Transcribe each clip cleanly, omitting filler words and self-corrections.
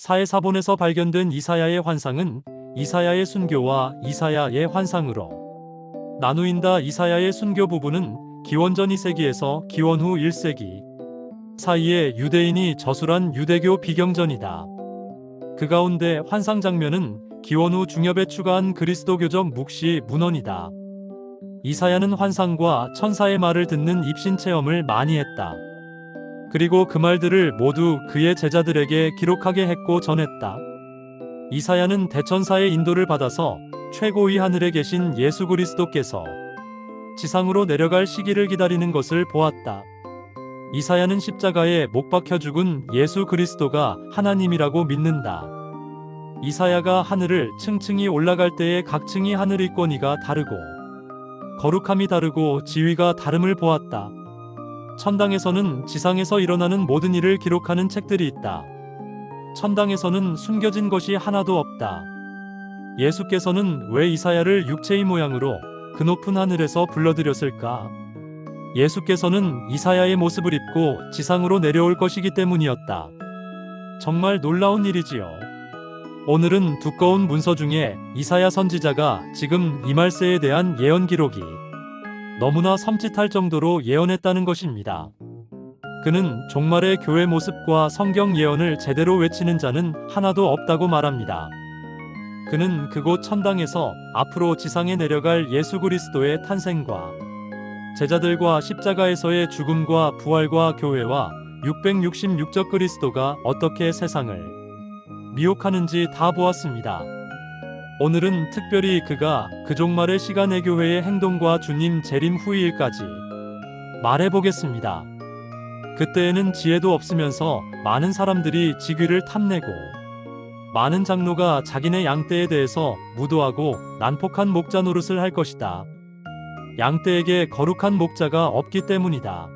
사해사본에서 발견된 이사야의 환상은 이사야의 순교와 이사야의 환상으로 나누인다. 이사야의 순교 부분은 기원전 2세기에서 기원 후 1세기 사이에 유대인이 저술한 유대교 비경전이다. 그 가운데 환상 장면은 기원 후 중엽에 추가한 그리스도교적 묵시 문헌이다. 이사야는 환상과 천사의 말을 듣는 입신 체험을 많이 했다. 그리고 그 말들을 모두 그의 제자들에게 기록하게 했고 전했다. 이사야는 대천사의 인도를 받아서 최고위 하늘에 계신 예수 그리스도께서 지상으로 내려갈 시기를 기다리는 것을 보았다. 이사야는 십자가에 못 박혀 죽은 예수 그리스도가 하나님이라고 믿는다. 이사야가 하늘을 층층이 올라갈 때에 각 층이 하늘 이권위가 다르고 거룩함이 다르고 지위가 다름을 보았다. 천당에서는 지상에서 일어나는 모든 일을 기록하는 책들이 있다. 천당에서는 숨겨진 것이 하나도 없다. 예수께서는 왜 이사야를 육체의 모양으로 그 높은 하늘에서 불러들였을까? 예수께서는 이사야의 모습을 입고 지상으로 내려올 것이기 때문이었다. 정말 놀라운 일이지요. 오늘은 두꺼운 문서 중에 이사야 선지자가 지금 이 말세에 대한 예언 기록이 너무나 섬찟할 정도로 예언했다는 것입니다. 그는 종말의 교회 모습과 성경 예언을 제대로 외치는 자는 하나도 없다고 말합니다. 그는 그곳 천당에서 앞으로 지상에 내려갈 예수 그리스도의 탄생과 제자들과 십자가에서의 죽음과 부활과 교회와 666적 그리스도가 어떻게 세상을 미혹하는지 다 보았습니다. 오늘은 특별히 그가 그 종말의 시간의 교회의 행동과 주님 재림 후일까지 말해보겠습니다. 그때에는 지혜도 없으면서 많은 사람들이 직위를 탐내고 많은 장로가 자기네 양떼에 대해서 무도하고 난폭한 목자 노릇을 할 것이다. 양떼에게 거룩한 목자가 없기 때문이다.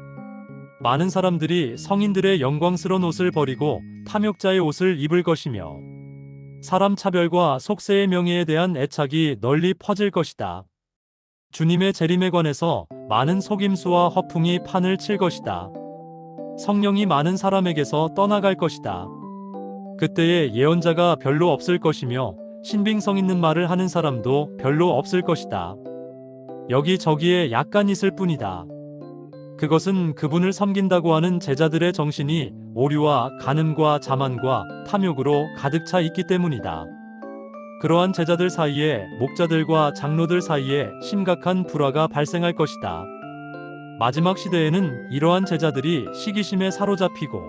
많은 사람들이 성인들의 영광스러운 옷을 버리고 탐욕자의 옷을 입을 것이며 사람 차별과 속세의 명예에 대한 애착이 널리 퍼질 것이다. 주님의 재림에 관해서 많은 속임수와 허풍이 판을 칠 것이다. 성령이 많은 사람에게서 떠나갈 것이다. 그때에 예언자가 별로 없을 것이며 신빙성 있는 말을 하는 사람도 별로 없을 것이다. 여기저기에 약간 있을 뿐이다. 그것은 그분을 섬긴다고 하는 제자들의 정신이 오류와 간음과 자만과 탐욕으로 가득 차 있기 때문이다. 그러한 제자들 사이에 목자들과 장로들 사이에 심각한 불화가 발생할 것이다. 마지막 시대에는 이러한 제자들이 시기심에 사로잡히고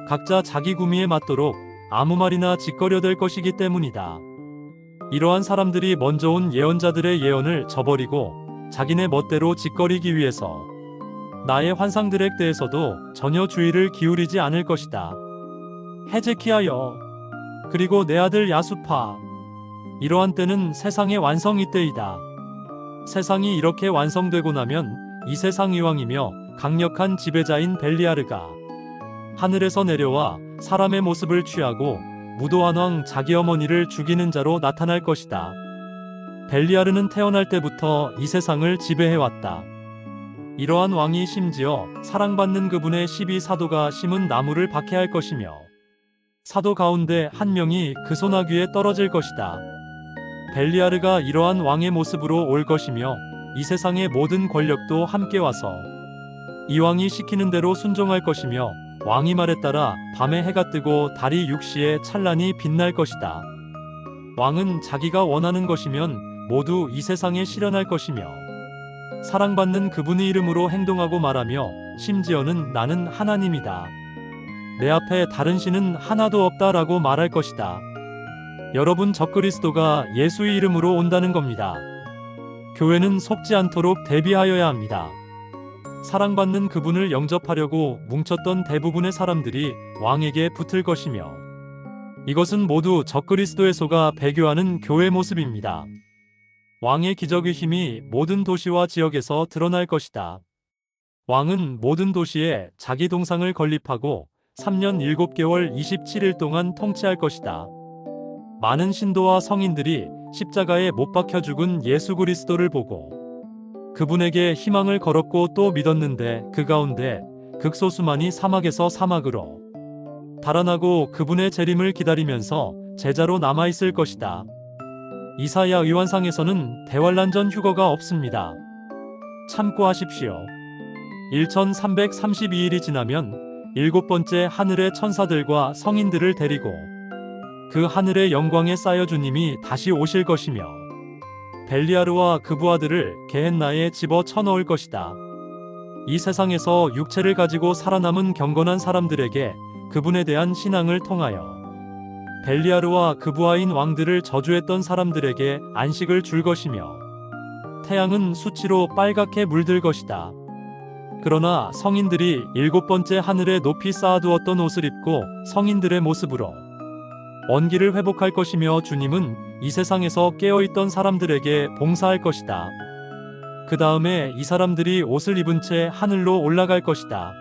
각자 자기 구미에 맞도록 아무 말이나 짓거려댈 것이기 때문이다. 이러한 사람들이 먼저 온 예언자들의 예언을 저버리고 자기네 멋대로 짓거리기 위해서 나의 환상들에 대해서도 전혀 주의를 기울이지 않을 것이다. 헤제키야여, 그리고 내 아들 야수파, 이러한 때는 세상의 완성이 때이다. 세상이 이렇게 완성되고 나면 이 세상 이왕이며 강력한 지배자인 벨리아르가 하늘에서 내려와 사람의 모습을 취하고 무도한 왕 자기 어머니를 죽이는 자로 나타날 것이다. 벨리아르는 태어날 때부터 이 세상을 지배해왔다. 이러한 왕이 심지어 사랑받는 그분의 12사도가 심은 나무를 박해할 것이며 사도 가운데 한 명이 그 소나귀에 떨어질 것이다. 벨리아르가 이러한 왕의 모습으로 올 것이며 이 세상의 모든 권력도 함께 와서 이 왕이 시키는 대로 순종할 것이며 왕이 말에 따라 밤에 해가 뜨고 달이 육시에 찬란히 빛날 것이다. 왕은 자기가 원하는 것이면 모두 이 세상에 실현할 것이며 사랑받는 그분의 이름으로 행동하고 말하며 심지어는 나는 하나님이다. 내 앞에 다른 신은 하나도 없다라고 말할 것이다. 여러분, 적그리스도가 예수의 이름으로 온다는 겁니다. 교회는 속지 않도록 대비하여야 합니다. 사랑받는 그분을 영접하려고 뭉쳤던 대부분의 사람들이 왕에게 붙을 것이며 이것은 모두 적그리스도의 소가 배교하는 교회 모습입니다. 왕의 기적의 힘이 모든 도시와 지역에서 드러날 것이다. 왕은 모든 도시에 자기 동상을 건립하고 3년 7개월 27일 동안 통치할 것이다. 많은 신도와 성인들이 십자가에 못 박혀 죽은 예수 그리스도를 보고 그분에게 희망을 걸었고 또 믿었는데 그 가운데 극소수만이 사막에서 사막으로 달아나고 그분의 재림을 기다리면서 제자로 남아있을 것이다. 이사야 의환상에서는 대환란전 휴거가 없습니다. 참고하십시오. 1332일이 지나면 일곱 번째 하늘의 천사들과 성인들을 데리고 그 하늘의 영광에 쌓여 주님이 다시 오실 것이며 벨리아르와 그 부하들을 게헨나에 집어 쳐넣을 것이다. 이 세상에서 육체를 가지고 살아남은 경건한 사람들에게 그분에 대한 신앙을 통하여 벨리아르와 그 부하인 왕들을 저주했던 사람들에게 안식을 줄 것이며 태양은 수치로 빨갛게 물들 것이다. 그러나 성인들이 일곱 번째 하늘에 높이 쌓아두었던 옷을 입고 성인들의 모습으로 원기를 회복할 것이며 주님은 이 세상에서 깨어있던 사람들에게 봉사할 것이다. 그 다음에 이 사람들이 옷을 입은 채 하늘로 올라갈 것이다.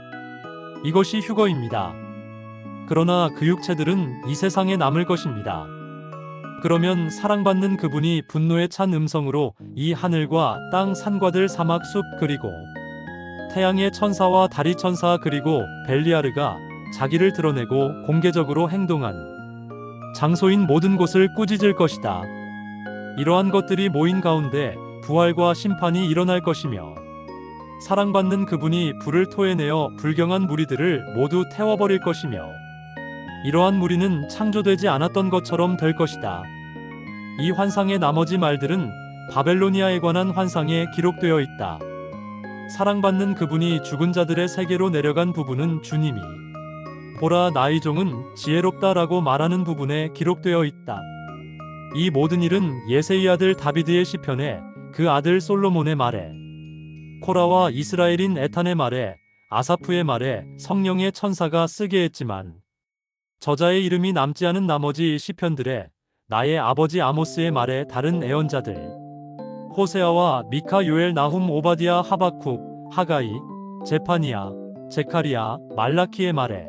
이것이 휴거입니다. 그러나 그 육체들은 이 세상에 남을 것입니다. 그러면 사랑받는 그분이 분노에 찬 음성으로 이 하늘과 땅, 산과들, 사막, 숲, 그리고 태양의 천사와 달의 천사, 그리고 벨리아르가 자기를 드러내고 공개적으로 행동한 장소인 모든 곳을 꾸짖을 것이다. 이러한 것들이 모인 가운데 부활과 심판이 일어날 것이며 사랑받는 그분이 불을 토해내어 불경한 무리들을 모두 태워버릴 것이며 이러한 무리는 창조되지 않았던 것처럼 될 것이다. 이 환상의 나머지 말들은 바벨로니아에 관한 환상에 기록되어 있다. 사랑받는 그분이 죽은 자들의 세계로 내려간 부분은 주님이 보라 나의 종은 지혜롭다라고 말하는 부분에 기록되어 있다. 이 모든 일은 예세의 아들 다비드의 시편에 그 아들 솔로몬의 말에 코라와 이스라엘인 에탄의 말에 아사프의 말에 성령의 천사가 쓰게 했지만 저자의 이름이 남지 않은 나머지 시편들에 나의 아버지 아모스의 말에 다른 애언자들 호세아와 미카, 요엘, 나훔, 오바디아, 하박국, 하가이, 제파니야, 제카리야, 말라키의 말에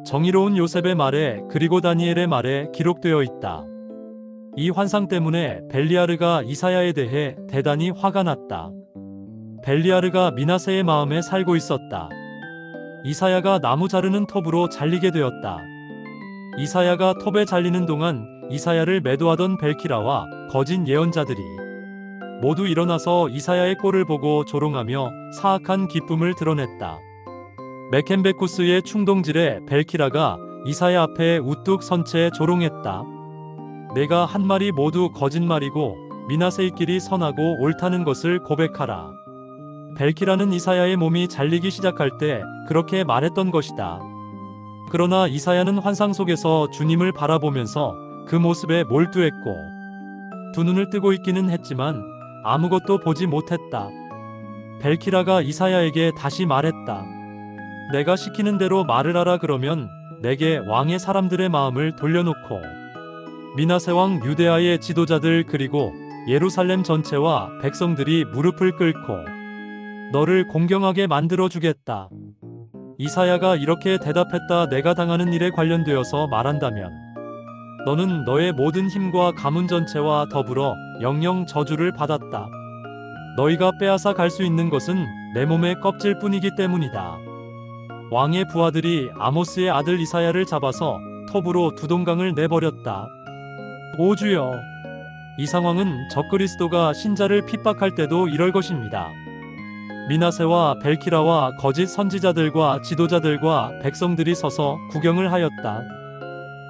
정의로운 요셉의 말에 그리고 다니엘의 말에 기록되어 있다. 이 환상 때문에 벨리아르가 이사야에 대해 대단히 화가 났다. 벨리아르가 미나세의 마음에 살고 있었다. 이사야가 나무 자르는 톱으로 잘리게 되었다. 이사야가 톱에 잘리는 동안 이사야를 매도하던 벨키라와 거짓 예언자들이 모두 일어나서 이사야의 꼴을 보고 조롱하며 사악한 기쁨을 드러냈다. 메켄베쿠스의 충동질에 벨키라가 이사야 앞에 우뚝 선 채 조롱했다. 내가 한 말이 모두 거짓말이고 미나세의 길이 선하고 옳다는 것을 고백하라. 벨키라는 이사야의 몸이 잘리기 시작할 때 그렇게 말했던 것이다. 그러나 이사야는 환상 속에서 주님을 바라보면서 그 모습에 몰두했고 두 눈을 뜨고 있기는 했지만 아무것도 보지 못했다. 벨키라가 이사야에게 다시 말했다. 내가 시키는 대로 말을 하라. 그러면 내게 왕의 사람들의 마음을 돌려놓고 미나세 왕 유데아의 지도자들 그리고 예루살렘 전체와 백성들이 무릎을 꿇고 너를 공경하게 만들어 주겠다. 이사야가 이렇게 대답했다. 내가 당하는 일에 관련되어서 말한다면 너는 너의 모든 힘과 가문 전체와 더불어 영영 저주를 받았다. 너희가 빼앗아 갈 수 있는 것은 내 몸의 껍질뿐이기 때문이다. 왕의 부하들이 아모스의 아들 이사야를 잡아서 톱으로 두동강을 내버렸다. 오 주여, 이 상황은 적그리스도가 신자를 핍박할 때도 이럴 것입니다. 미나세와 벨키라와 거짓 선지자들과 지도자들과 백성들이 서서 구경을 하였다.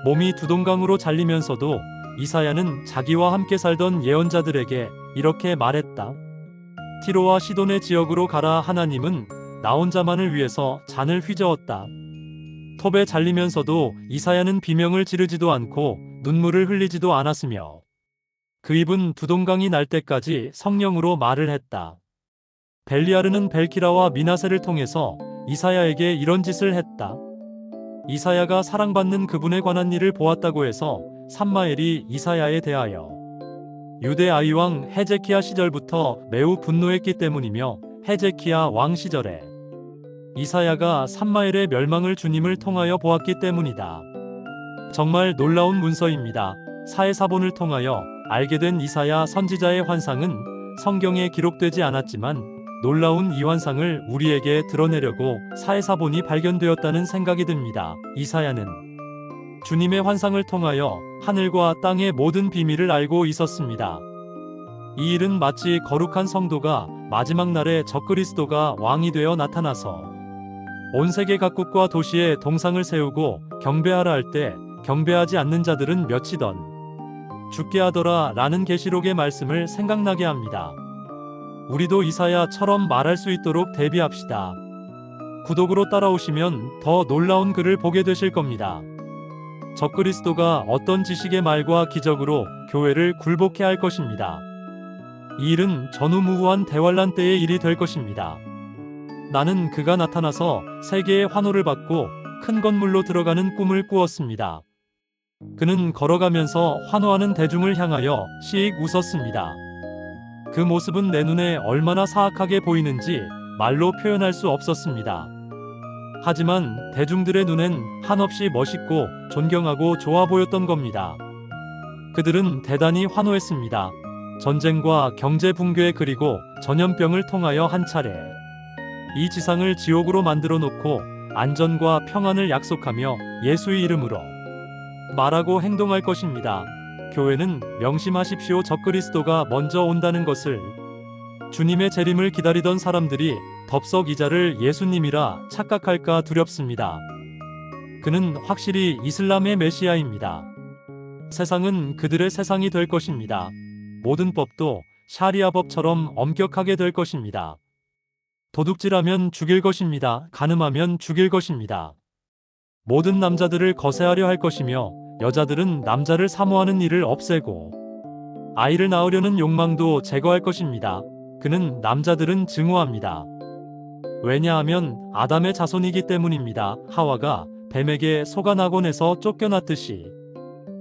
몸이 두동강으로 잘리면서도 이사야는 자기와 함께 살던 예언자들에게 이렇게 말했다. 티로와 시돈의 지역으로 가라. 하나님은 나 혼자만을 위해서 잔을 휘저었다. 톱에 잘리면서도 이사야는 비명을 지르지도 않고 눈물을 흘리지도 않았으며 그 입은 두동강이 날 때까지 성령으로 말을 했다. 벨리아르는 벨키라와 미나세를 통해서 이사야에게 이런 짓을 했다. 이사야가 사랑받는 그분에 관한 일을 보았다고 해서 삼마엘이 이사야에 대하여 유대 아이왕 헤제키야 시절부터 매우 분노했기 때문이며 헤제키야 왕 시절에 이사야가 삼마엘의 멸망을 주님을 통하여 보았기 때문이다. 정말 놀라운 문서입니다. 사해사본을 통하여 알게 된 이사야 선지자의 환상은 성경에 기록되지 않았지만 놀라운 이 환상을 우리에게 드러내려고 사해사본이 발견되었다는 생각이 듭니다. 이사야는 주님의 환상을 통하여 하늘과 땅의 모든 비밀을 알고 있었습니다. 이 일은 마치 거룩한 성도가 마지막 날에 적그리스도가 왕이 되어 나타나서 온 세계 각국과 도시에 동상을 세우고 경배하라 할 때 경배하지 않는 자들은 멸치던 죽게 하더라 라는 계시록의 말씀을 생각나게 합니다. 우리도 이사야처럼 말할 수 있도록 대비합시다. 구독으로 따라오시면 더 놀라운 글을 보게 되실 겁니다. 적그리스도가 어떤 지식의 말과 기적으로 교회를 굴복해 할 것입니다. 이 일은 전후무후한 대환란 때의 일이 될 것입니다. 나는 그가 나타나서 세계의 환호를 받고 큰 건물로 들어가는 꿈을 꾸었습니다. 그는 걸어가면서 환호하는 대중을 향하여 씩 웃었습니다. 그 모습은 내 눈에 얼마나 사악하게 보이는지 말로 표현할 수 없었습니다. 하지만 대중들의 눈엔 한없이 멋있고 존경하고 좋아 보였던 겁니다. 그들은 대단히 환호했습니다. 전쟁과 경제 붕괴 그리고 전염병을 통하여 한 차례 이 지상을 지옥으로 만들어 놓고 안전과 평안을 약속하며 예수의 이름으로 말하고 행동할 것입니다. 교회는 명심하십시오. 적그리스도가 먼저 온다는 것을 주님의 재림을 기다리던 사람들이 덥석 이자를 예수님이라 착각할까 두렵습니다. 그는 확실히 이슬람의 메시아입니다. 세상은 그들의 세상이 될 것입니다. 모든 법도 샤리아 법처럼 엄격하게 될 것입니다. 도둑질하면 죽일 것입니다. 간음하면 죽일 것입니다. 모든 남자들을 거세하려 할 것이며 여자들은 남자를 사모하는 일을 없애고 아이를 낳으려는 욕망도 제거할 것입니다. 그는 남자들은 증오합니다. 왜냐하면 아담의 자손이기 때문입니다. 하와가 뱀에게 속아 낙원에서 쫓겨났듯이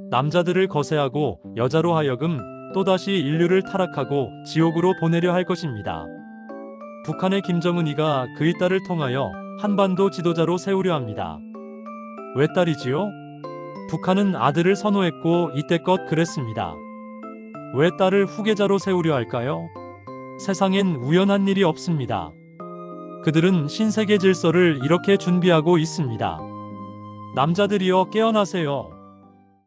남자들을 거세하고 여자로 하여금 또다시 인류를 타락하고 지옥으로 보내려 할 것입니다. 북한의 김정은이가 그의 딸을 통하여 한반도 지도자로 세우려 합니다. 왜 딸이지요? 북한은 아들을 선호했고 이때껏 그랬습니다. 왜 딸을 후계자로 세우려 할까요? 세상엔 우연한 일이 없습니다. 그들은 신세계 질서를 이렇게 준비하고 있습니다. 남자들이여 깨어나세요.